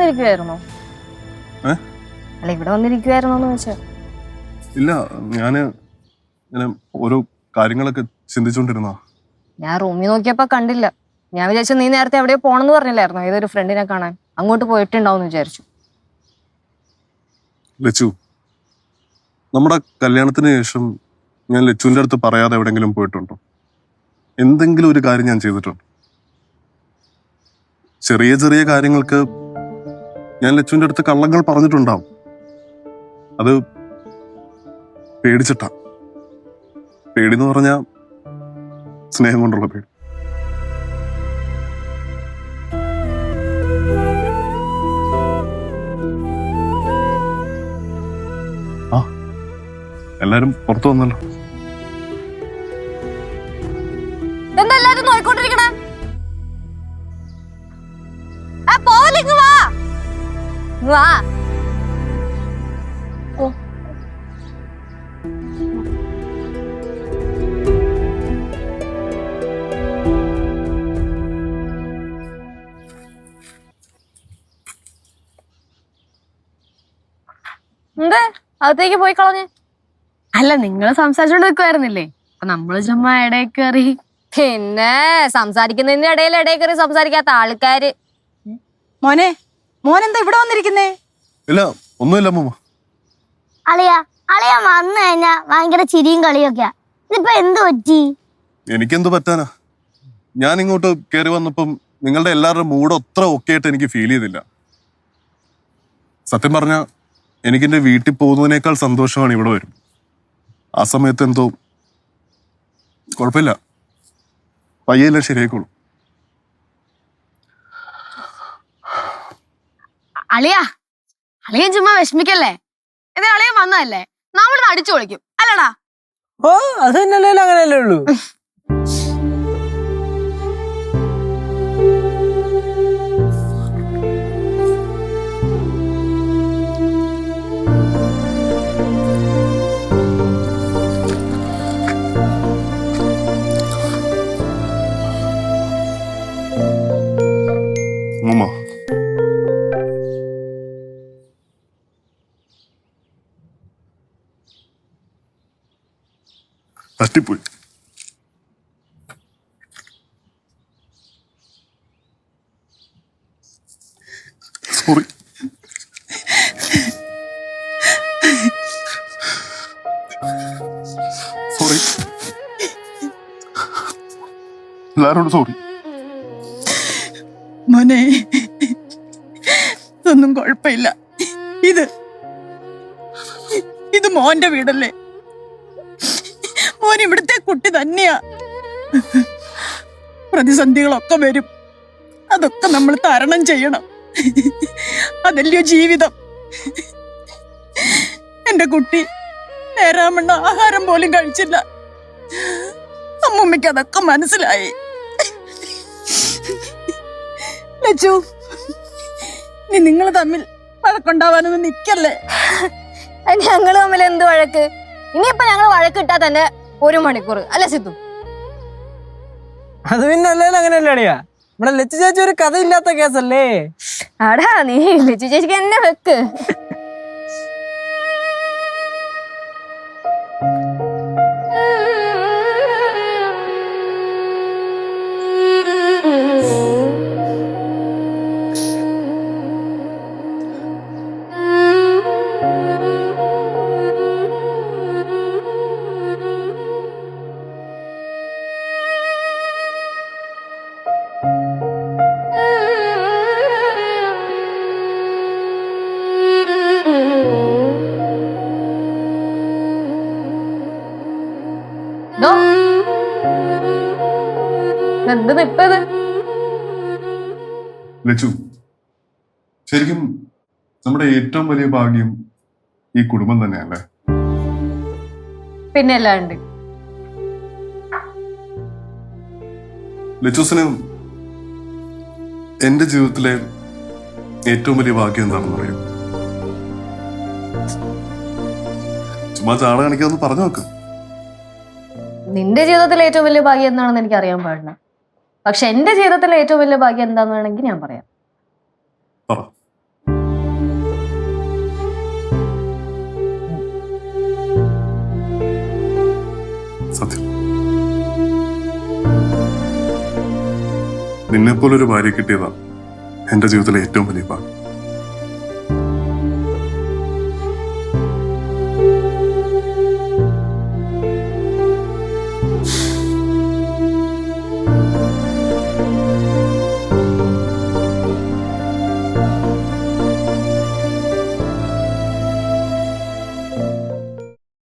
വന്നിരിക്കുവായിരുന്നോ? അല്ല, ഇവിടെ വന്നിരിക്കുവായിരുന്നോന്ന് ചോദിച്ചാ. ഇല്ല, ഞാന് ഓരോ കാര്യങ്ങളൊക്കെ ചിന്തിച്ചോണ്ടിരുന്ന. ഞാൻ റൂമിൽ നോക്കിയപ്പോ കണ്ടില്ല. ഞാൻ വിചാരിച്ചു നീ നേരത്തെ എവിടെയോ പോണെന്ന് പറഞ്ഞില്ലായിരുന്നോ? ഏതൊരു ഫ്രണ്ടിനെ കാണാൻ. അങ്ങോട്ട് പോയിട്ടുണ്ടാവും വിചാരിച്ചു. ലച്ചു, നമ്മുടെ കല്യാണത്തിന് ശേഷം ഞാൻ ലച്ചുവിന്റെ അടുത്ത് പറയാതെ എവിടെങ്കിലും പോയിട്ടുണ്ടോ? എന്തെങ്കിലും ഒരു കാര്യം ഞാൻ ചെയ്തിട്ടുണ്ടോ? ചെറിയ ചെറിയ കാര്യങ്ങൾക്ക് ഞാൻ ലച്ചുവിന്റെ അടുത്ത് കള്ളങ്ങൾ പറഞ്ഞിട്ടുണ്ടാവും. അത് പേടിച്ചിട്ടാ. പേടിന്ന് പറഞ്ഞാ സ്നേഹം കൊണ്ടുള്ള പേടി. ആ, എല്ലാരും പുറത്തു വന്നല്ലോ. എന്താ എല്ലാരും നോയിക്കൊണ്ടിരിക്കണേ? പോവല്ലേ, ഇങ്ങ് വാ. വാ. എന്ത് അകത്തേക്ക് പോയി കളഞ്ഞ്? അല്ല, നിങ്ങള് സംസാരിച്ചോണ്ട് നിൽക്കുവായിരുന്നില്ലേ, അപ്പൊ നമ്മള് ചുമ്മാ ഇടയിൽ കയറി. പിന്നെ സംസാരിക്കുന്നതിന്റെ ഇടയിൽ കയറി സംസാരിക്കാത്ത ആൾക്കാര്. മോനെ, മോനെന്താ ഇവിടെ വന്നിരിക്കുന്നേ? ഇല്ല, ഒന്നുമില്ല അമ്മൂമ്മ. അളിയ വന്നു കഴിഞ്ഞാ ഭയങ്കര ചിരിയും കളിയൊക്കെയാ. ഇതിപ്പോ എന്ത് പറ്റി? എനിക്കെന്ത് പറ്റാനാ? ഞാൻ ഇങ്ങോട്ട് കയറി വന്നപ്പം നിങ്ങളുടെ എല്ലാവരുടെ മൂഡ് അത്ര ഒക്കെ ആയിട്ട് എനിക്ക് ഫീൽ ചെയ്തില്ല. സത്യം പറഞ്ഞ എനിക്കെന്റെ വീട്ടിൽ പോകുന്നതിനേക്കാൾ സന്തോഷമാണ് ഇവിടെ വരും. ആ സമയത്ത് എന്തോ കുഴപ്പമില്ല, പയ്യെല്ലാം ശരിയായിക്കോളും. അളിയൻ ചുമ്മാ വിഷമിക്കല്ലേ. എന്താ അളിയൻ വന്നതല്ലേ, നമ്മളിത് അടിച്ചു പൊളിക്കും അല്ലടാ? ഓ, അത് തന്നെയല്ലേ, അങ്ങനെയല്ലേ ഉള്ളൂ. അമ്മൂമ്മ, തട്ടിപ്പോയി. സോറി. സോറി, എല്ലാരോടും സോറി. മോനെ, ഇതൊന്നും കുഴപ്പമില്ല. ഇത് മോന്റെ വീടല്ലേ. മോൻ ഇവിടുത്തെ കുട്ടി തന്നെയാ. പ്രതിസന്ധികളൊക്കെ വരും, അതൊക്കെ നമ്മൾ തരണം ചെയ്യണം. അതല്ലയോ ജീവിതം. എന്റെ കുട്ടി നേരാമണ്ണ ആഹാരം പോലും കഴിച്ചില്ല. അമ്മൂമ്മയ്ക്ക് അതൊക്കെ മനസ്സിലായി. ലച്ചു, നീ നിങ്ങൾ തമ്മിൽ വഴക്കുണ്ടാവാനൊന്നും നിക്കല്ലേ. ഞങ്ങള് തമ്മിൽ എന്ത് വഴക്ക്? ഇനിയിപ്പൊ ഞങ്ങൾ വഴക്കിട്ടാ തന്നെ 1 മണിക്കൂർ അല്ലെ സിദ്ധു? അത് പിന്നെ അല്ലേ, അങ്ങനെയല്ലേ അടിയാ. നമ്മുടെ ലച്ചു ചേച്ചി ഒരു കഥയില്ലാത്ത കേസല്ലേ. ആടാ, നീ ലച്ചു ചേച്ചിക്ക് എന്നെ വെക്ക്. എന്ത് നിപ്പത്? ലച്ചു, ശരിക്കും നമ്മുടെ ഏറ്റവും വലിയ ഭാഗ്യം ഈ കുടുംബം തന്നെയല്ലേ? പിന്നെ അല്ലാണ്ട്. ലച്ചൂസിന് എന്റെ ജീവിതത്തിലെ ഏറ്റവും വലിയ ഭാഗ്യം എന്താണെന്ന് പറയും? ചുമ്മാ ചാട കാണിക്കാന്ന് പറഞ്ഞു നോക്ക്. നിന്റെ ജീവിതത്തിലെ ഏറ്റവും വലിയ ഭാഗ്യം എന്താണെന്ന് എനിക്ക് അറിയാൻ പാടില്ല. പക്ഷെ എന്റെ ജീവിതത്തിലെ ഏറ്റവും വലിയ ഭാഗ്യം എന്താന്ന് വേണമെങ്കിൽ ഞാൻ പറയാം. നിന്നെപ്പോലൊരു ഭാര്യ കിട്ടിയതാ എന്റെ ജീവിതത്തിലെ ഏറ്റവും വലിയ ഭാഗ്യം.